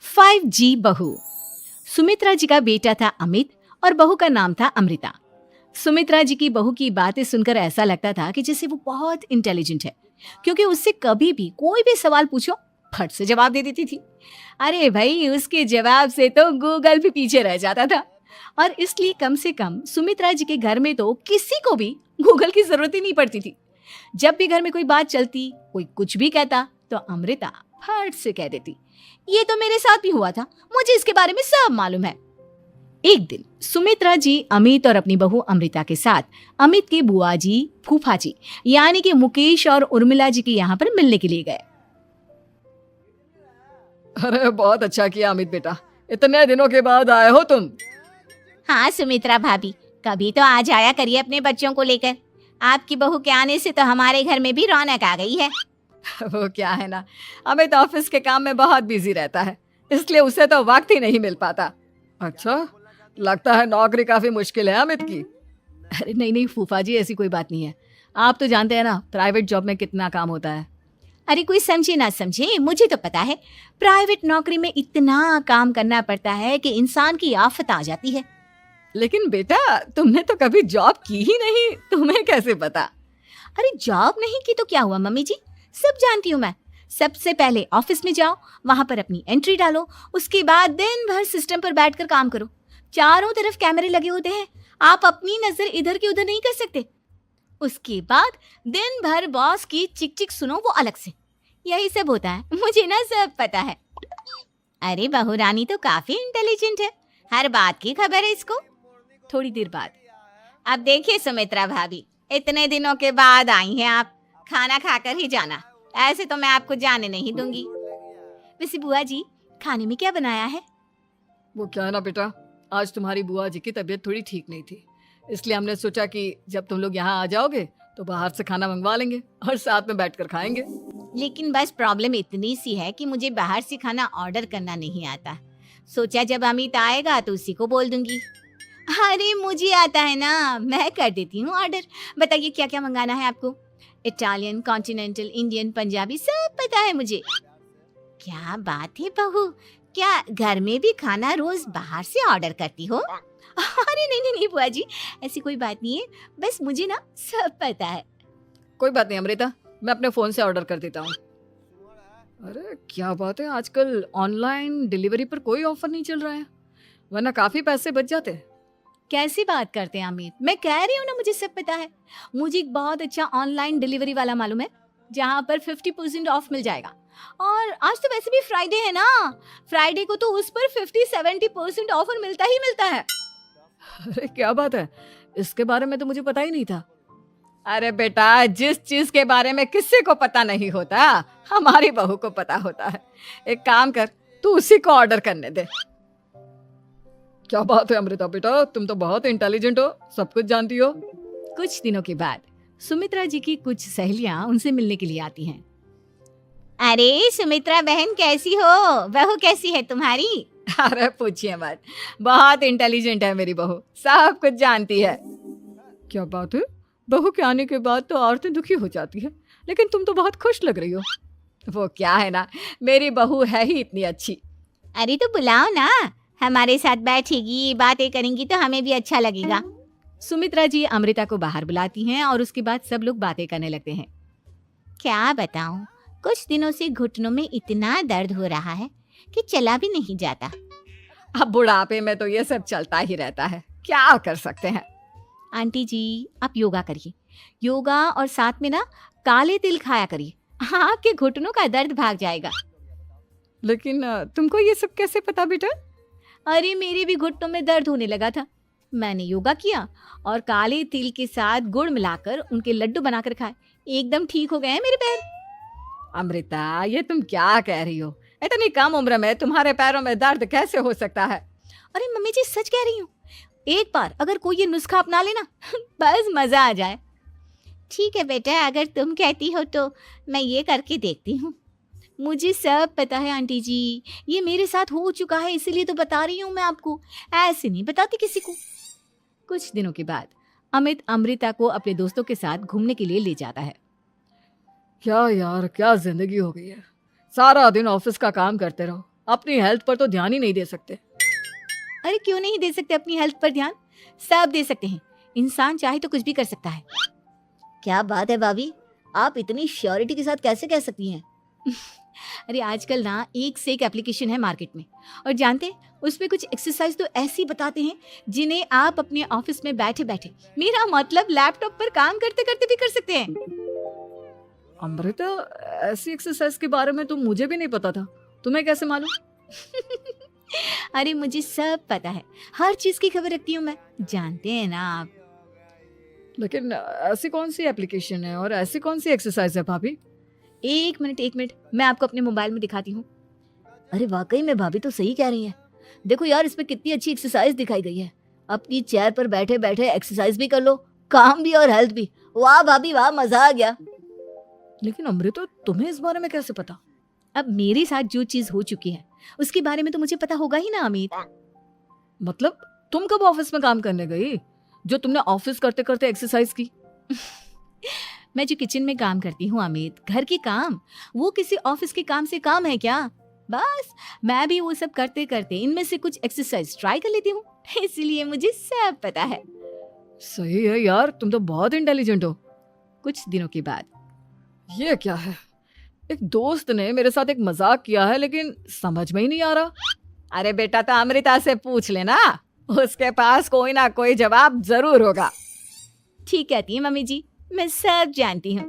5G बहू। सुमित्रा जी का बेटा था अमित और बहू का नाम था अमृता। सुमित्रा जी की बहू की बातें सुनकर ऐसा लगता था कि जैसे वो बहुत इंटेलिजेंट है, क्योंकि उससे कभी भी कोई भी सवाल पूछो फट से जवाब दे देती थी। अरे भाई, उसके जवाब से तो गूगल भी पीछे रह जाता था। और इसलिए कम से कम सुमित्रा जी के घर में तो किसी को भी गूगल की जरूरत ही नहीं पड़ती थी। जब भी घर में कोई बात चलती, कोई कुछ भी कहता, तो अमृता फट से कह देती, ये तो मेरे साथ भी हुआ था, मुझे इसके बारे में सब मालूम है। एक दिन सुमित्रा जी अमित और अपनी बहू अमृता के साथ अमित के बुआ जी, फूफा जी यानी कि मुकेश और उर्मिला जी के यहाँ पर मिलने के लिए गए। अरे बहुत अच्छा किया अमित बेटा, इतने दिनों के बाद आए हो तुम। हाँ सुमित्रा भाभी, कभी तो आ जाया करिए अपने बच्चों को लेकर। आपकी बहू के आने से तो हमारे घर में भी रौनक आ गई है। वो क्या है ना, अमित ऑफिस के काम में बहुत बिजी रहता है, इसलिए उसे तो वक्त ही नहीं मिल पाता। अच्छा, लगता है नौकरी काफी मुश्किल है अमित की। अरे नहीं नहीं फूफा जी, ऐसी कोई बात नहीं है। आप तो जानते हैं ना प्राइवेट जॉब में कितना काम होता है। अरे कोई समझे ना समझे, मुझे तो पता है प्राइवेट नौकरी में इतना काम करना पड़ता है कि इंसान की आफत आ जाती है। लेकिन बेटा, तुमने तो कभी जॉब की ही नहीं, तुम्हें कैसे पता? अरे जॉब नहीं की तो क्या हुआ मम्मी जी, सब जानती हूँ मैं। सबसे पहले ऑफिस में जाओ, वहां पर अपनी एंट्री डालो, उसके बाद दिन भर सिस्टम पर बैठकर काम करो। चारों तरफ कैमरे लगे होते हैं, आप अपनी नजर इधर की उधर नहीं कर सकते। उसके बाद दिन भर बॉस की चिक चिक सुनो, वो अलग से। यही सब होता है, मुझे ना सब पता है। अरे बहू रानी तो काफी इंटेलिजेंट है, हर बात की खबर है इसको। थोड़ी देर बाद, अब देखिए सुमित्रा भाभी, इतने दिनों के बाद आई हैं आप, खाना खाकर ही जाना, ऐसे तो मैं आपको जाने नहीं दूंगी। वैसे बुआ जी, खाने में क्या बनाया है? वो क्या है ना बेटा, आज तुम्हारी बुआ जी की तबीयत थोड़ी ठीक नहीं थी, इसलिए हमने सोचा कि जब तुम लोग यहाँ आ जाओगे तो बाहर से खाना मंगवा लेंगे और साथ में बैठकर खाएंगे। लेकिन बस प्रॉब्लम इतनी सी है कि मुझे बाहर से खाना ऑर्डर करना नहीं आता। सोचा जब अमित आएगा तो उसी को बोल दूंगी। अरे मुझे आता है ना, मैं कर देती हूँ ऑर्डर। बताइए क्या क्या मंगाना है आपको? इटालियन, कॉन्टिनेंटल, इंडियन, पंजाबी, सब पता है मुझे। क्या बात है बहू, क्या घर में भी खाना रोज बाहर से ऑर्डर करती हो? अरे नहीं नहीं नहीं बुआ जी, ऐसी कोई बात नहीं है, बस मुझे ना सब पता है। कोई बात नहीं अमृता, मैं अपने फोन से ऑर्डर कर देता हूँ। अरे क्या बात है, आजकल ऑनलाइन डिलीवरी पर कोई ऑफर नहीं चल रहा है, वरना काफी पैसे बच जाते। कैसी बात करते हैं अमित, मैं कह रही हूँ ना मुझे सब पता है। मुझे एक बहुत अच्छा ऑनलाइन डिलीवरी वाला मालूम है, जहाँ पर 50% ऑफ मिल जाएगा। और आज तो वैसे भी फ्राइडे है ना, फ्राइडे को तो उस पर 50-70% ऑफर मिलता ही मिलता है। अरे क्या बात है, इसके बारे में तो मुझे पता ही नहीं था। अरे बेटा, जिस चीज के बारे में किसी को पता नहीं होता, हमारी बहू को पता होता है। एक काम कर, तू उसी को ऑर्डर करने दे। क्या बात है अमृता बेटा, तुम तो बहुत इंटेलिजेंट हो, सब कुछ जानती हो। कुछ दिनों के बाद सुमित्रा जी की कुछ सहेलियां उनसे मिलने के लिए आती हैं। अरे सुमित्रा बहन कैसी हो, बहू कैसी है तुम्हारी? अरे पूछिए मत, बहुत इंटेलिजेंट है मेरी बहू, सब कुछ जानती है। क्या बात है, बहू के आने के बाद तो औरतें दुखी हो जाती है, लेकिन तुम तो बहुत खुश लग रही हो। वो क्या है ना, मेरी बहू है ही इतनी अच्छी। अरे तो बुलाओ ना, हमारे साथ बैठेगी, बातें करेंगी तो हमें भी अच्छा लगेगा। सुमित्रा जी अमृता को बाहर बुलाती हैं और उसके बाद सब लोग बातें करने लगते हैं। क्या बताऊं, कुछ दिनों से घुटनों में इतना दर्द हो रहा है कि चला भी नहीं जाता। अब बुढ़ापे में तो ये सब चलता ही रहता है, क्या कर सकते हैं। आंटी जी, आप योगा करिए, योगा और साथ में ना काले तिल खाया करिए, आपके घुटनों का दर्द भाग जाएगा। लेकिन तुमको ये सब कैसे पता बेटा? अरे मेरे भी घुटनों में दर्द होने लगा था, मैंने योगा किया और काले तिल के साथ गुड़ मिलाकर उनके लड्डू बनाकर खाए, एकदम ठीक हो गए हैं मेरे पैर। अमृता, ये तुम क्या कह रही हो? इतनी कम उम्र में तुम्हारे पैरों में दर्द कैसे हो सकता है? अरे मम्मी जी सच कह रही हूँ, एक बार अगर कोई ये नुस्खा अपना लेना बस मजा आ जाए। ठीक है बेटा, अगर तुम कहती हो तो मैं ये करके देखती हूँ। मुझे सब पता है आंटी जी, ये मेरे साथ हो चुका है, इसीलिए तो बता रही हूँ मैं आपको, ऐसे नहीं बताती किसी को। कुछ दिनों के बाद अमित अमृता को अपने दोस्तों के साथ घूमने के लिए ले जाता है। क्या यार, क्या जिंदगी हो गई है, सारा दिन ऑफिस का काम करते रहो, अपनी हेल्थ पर तो ध्यान ही नहीं दे सकते। अरे क्यों नहीं दे सकते अपनी हेल्थ पर ध्यान? सब दे सकते हैं। इंसान चाहे तो कुछ भी कर सकता है। क्या बात है भाभी, आप इतनी श्योरिटी के साथ कैसे कह सकती हैं? अरे आजकल ना एक से एक एप्लीकेशन है मार्केट में, और जानते हैं उसमें कुछ एक्सरसाइज तो ऐसी बताते हैं जिन्हें आप अपने ऑफिस में बैठे बैठे, मेरा मतलब लैपटॉप पर काम करते करते भी कर सकते हैं। अमृता, ऐसी एक्सरसाइज के बारे में तो मुझे भी नहीं पता था, तुम्हें कैसे मालूम? अरे मुझे सब पता है, हर चीज की खबर रखती हूँ मैं, जानते हैं ना आप। लेकिन ऐसी कौन सी एप्लीकेशन है और ऐसी कौन सी एक्सरसाइज है भाभी? एक मिनट, मैं आपको अपने मोबाइल में दिखाती हूँ। अरे वाकई में भाभी तो सही कह रही हैं। देखो यार, इसमें कितनी अच्छी एक्सरसाइज दिखाई गई है। अपनी चेयर पर बैठे बैठे एक्सरसाइज भी कर लो, काम भी और हेल्थ भी। वाह भाभी वाह, मजा आ गया। लेकिन अमृता, तुम्हें इस बारे में कैसे पता? अब मेरे साथ जो चीज हो चुकी है उसके बारे में तो मुझे पता होगा ही ना अमित। मतलब तुम कब ऑफिस में काम करने गई जो तुमने ऑफिस करते करते एक्सरसाइज की? मैं जो किचन में काम करती हूँ अमित, घर के काम, वो किसी ऑफिस के काम से काम है क्या? बस मैं भी वो सब करते करते इनमें से कुछ एक्सरसाइज ट्राई कर लेती हूँ, इसलिए मुझे सब पता है। सही है यार, तुम तो बहुत इंटेलिजेंट हो। कुछ दिनों के बाद ये क्या है? एक दोस्त ने मेरे साथ एक मजाक किया है, लेकिन समझ में ही नहीं आ रहा। अरे बेटा, तो अमृता से पूछ लेना, उसके पास कोई ना कोई जवाब जरूर होगा। ठीक कहती है मम्मी जी, मैं सब जानती हूँ।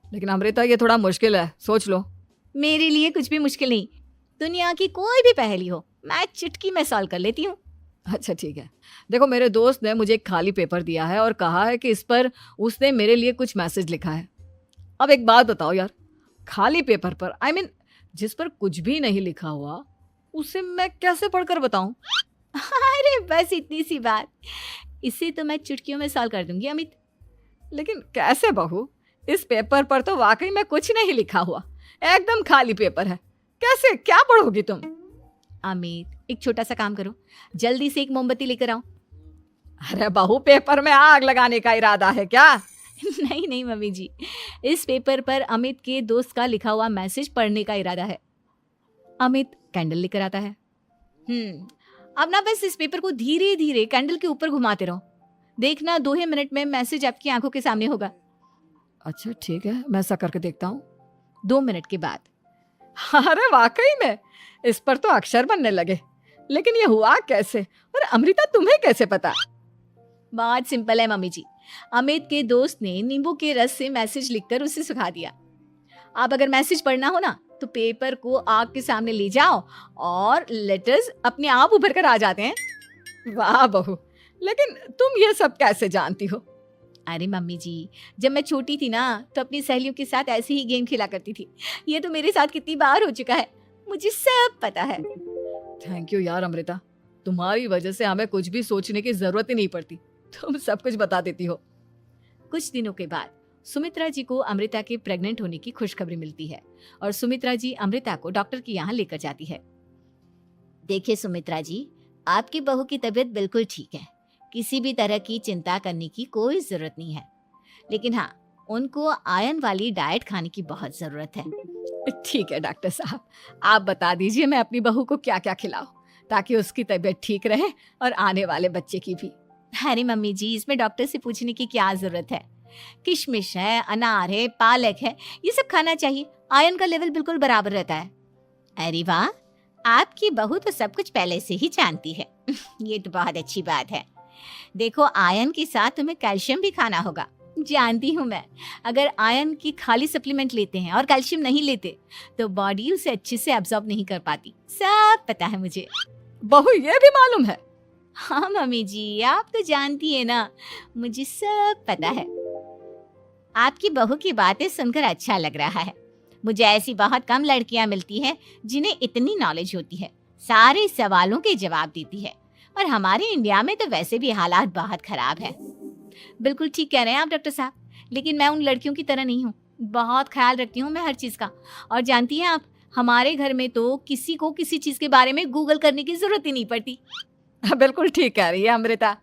लेकिन अमृता, ये थोड़ा मुश्किल है, सोच लो। मेरे लिए कुछ भी मुश्किल नहीं, दुनिया की कोई भी पहेली हो मैं चुटकी में सॉल्व कर लेती हूँ। अच्छा ठीक है, देखो मेरे दोस्त ने मुझे एक खाली पेपर दिया है और कहा है कि इस पर उसने मेरे लिए कुछ मैसेज लिखा है। अब एक बात बताओ यार, खाली पेपर पर, आई मीन जिस पर कुछ भी नहीं लिखा हुआ, उसे मैं कैसे पढ़कर बताऊं? अरे बस इतनी सी बात, इसे तो मैं चुटकियों में सॉल्व कर दूंगी अमित। लेकिन कैसे बहू? इस पेपर पर तो वाकई में कुछ नहीं लिखा हुआ, एकदम खाली पेपर है, कैसे क्या पढ़ोगी तुम? अमित, एक छोटा सा काम करो, जल्दी से एक मोमबत्ती लेकर आओ। अरे बहू, पेपर में आग लगाने का इरादा है क्या? नहीं नहीं मम्मी जी, इस पेपर पर अमित के दोस्त का लिखा हुआ मैसेज पढ़ने का इरादा है। अमित कैंडल लेकर आता है। अब ना बस इस पेपर को धीरे धीरे कैंडल के ऊपर घुमाते रहो, देखना 2 ही मिनट में मैसेज आपकी आंखों के सामने होगा। अच्छा ठीक है, मैं ऐसा करके देखता हूँ। 2 मिनट के बाद। अरे वाकई में इस पर तो अक्षर बनने लगे, लेकिन ये हुआ कैसे? और अमृता, तुम्हें कैसे पता? बहुत सिंपल है मम्मी जी, अमित के दोस्त ने नींबू के रस से मैसेज लिखकर उसे सुखा दिया। आप अगर मैसेज पढ़ना हो ना तो पेपर को आग के सामने ले जाओ और लेटर्स अपने आप उभर कर आ जाते हैं। वाह बहू, लेकिन तुम ये सब कैसे जानती हो? अरे मम्मी जी, जब मैं छोटी थी ना तो अपनी सहेलियों के साथ ऐसे ही गेम खेला करती थी। ये तो मेरे साथ कितनी बार हो चुका है, मुझे सब पता है। थैंक यू यार अमृता, तुम्हारी वजह से हमें कुछ भी सोचने की जरूरत ही नहीं पड़ती, तुम सब कुछ बता देती हो। कुछ दिनों के बाद सुमित्रा जी को अमृता के प्रेग्नेंट होने की खुशखबरी मिलती है और सुमित्रा जी अमृता को डॉक्टर के यहाँ लेकर जाती है। देखिए सुमित्रा जी, आपकी बहू की तबीयत बिल्कुल ठीक है, किसी भी तरह की चिंता करने की कोई जरूरत नहीं है। लेकिन हाँ, उनको आयरन वाली डाइट खाने की बहुत जरूरत है। ठीक है डॉक्टर साहब, आप बता दीजिए मैं अपनी बहू को क्या क्या खिलाऊं ताकि उसकी तबीयत ठीक रहे और आने वाले बच्चे की भी। अरे मम्मी जी, इसमें डॉक्टर से पूछने की क्या जरूरत है, किशमिश है, अनार है, पालक है, ये सब खाना चाहिए, आयरन का लेवल बिल्कुल बराबर रहता है। अरे वाह, आपकी बहू तो सब कुछ पहले से ही जानती है। ये तो बहुत अच्छी बात है। देखो, आयरन के साथ तुम्हें कैल्शियम भी खाना होगा। जानती हूँ मैं, अगर आयरन की खाली सप्लीमेंट लेते हैं और कैल्शियम नहीं लेते तो बॉडी उसे अच्छे से एब्जॉर्ब नहीं कर पाती, सब पता है मुझे। बहू, ये भी मालूम है? हाँ मम्मी जी, आप तो जानती है ना, मुझे सब पता है। आपकी बहू की बातें सुनकर अच्छा लग रहा है। मुझे ऐसी बहुत कम लड़कियां मिलती हैं जिन्हें इतनी नॉलेज होती है, सारे सवालों के जवाब देती है। और हमारे इंडिया में तो वैसे भी हालात बहुत खराब है। बिल्कुल ठीक कह रहे हैं आप डॉक्टर साहब, लेकिन मैं उन लड़कियों की तरह नहीं हूँ, बहुत ख्याल रखती हूँ मैं हर चीज़ का। और जानती हैं आप, हमारे घर में तो किसी को किसी चीज़ के बारे में गूगल करने की जरूरत ही नहीं पड़ती। बिल्कुल ठीक कह रही है अमृता,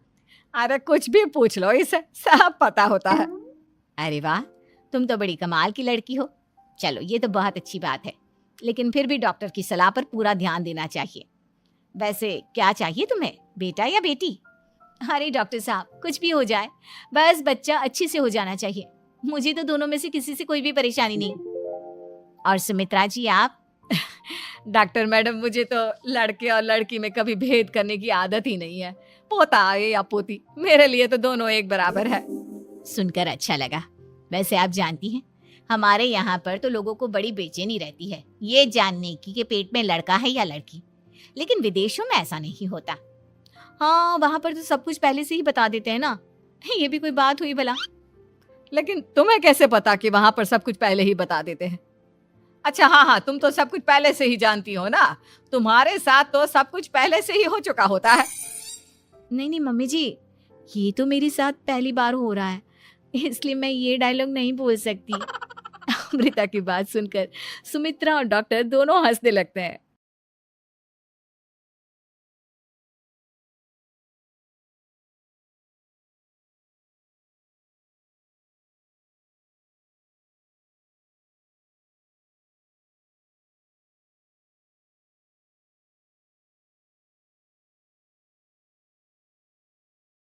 अरे कुछ भी पूछ लो, इसे सब पता होता है। अरे वाह, तुम तो बड़ी कमाल की लड़की हो। चलो, ये तो बहुत अच्छी बात है। लेकिन फिर भी डॉक्टर की सलाह पर पूरा ध्यान देना चाहिए। वैसे क्या चाहिए तुम्हें, बेटा या बेटी? अरे डॉक्टर साहब, कुछ भी हो जाए, बस बच्चा अच्छे से हो जाना चाहिए। मुझे तो दोनों में से किसी से कोई भी परेशानी नहीं। और सुमित्रा जी आप? डॉक्टर मैडम, मुझे तो लड़के और लड़की में कभी भेद करने की आदत ही नहीं है। पोता आए या पोती, मेरे लिए तो दोनों एक बराबर है। सुनकर अच्छा लगा। वैसे आप जानती हैं, हमारे यहाँ पर तो लोगों को बड़ी बेचैनी रहती है ये जानने की कि पेट में लड़का है या लड़की, लेकिन विदेशों में ऐसा नहीं होता। हाँ, वहां पर तो सब कुछ पहले से ही बता देते हैं ना। ये भी कोई बात हुई भला? लेकिन तुम्हें कैसे पता कि वहां पर सब कुछ पहले ही बता देते हैं? अच्छा हाँ, तुम तो सब कुछ पहले से ही जानती हो ना। तुम्हारे साथ तो सब कुछ पहले से ही हो चुका होता है। नहीं मम्मी जी, ये तो मेरे साथ पहली बार हो रहा है, इसलिए मैं ये डायलॉग नहीं बोल सकती। अमृता की बात सुनकर सुमित्रा और डॉक्टर दोनों हंसने लगते हैं।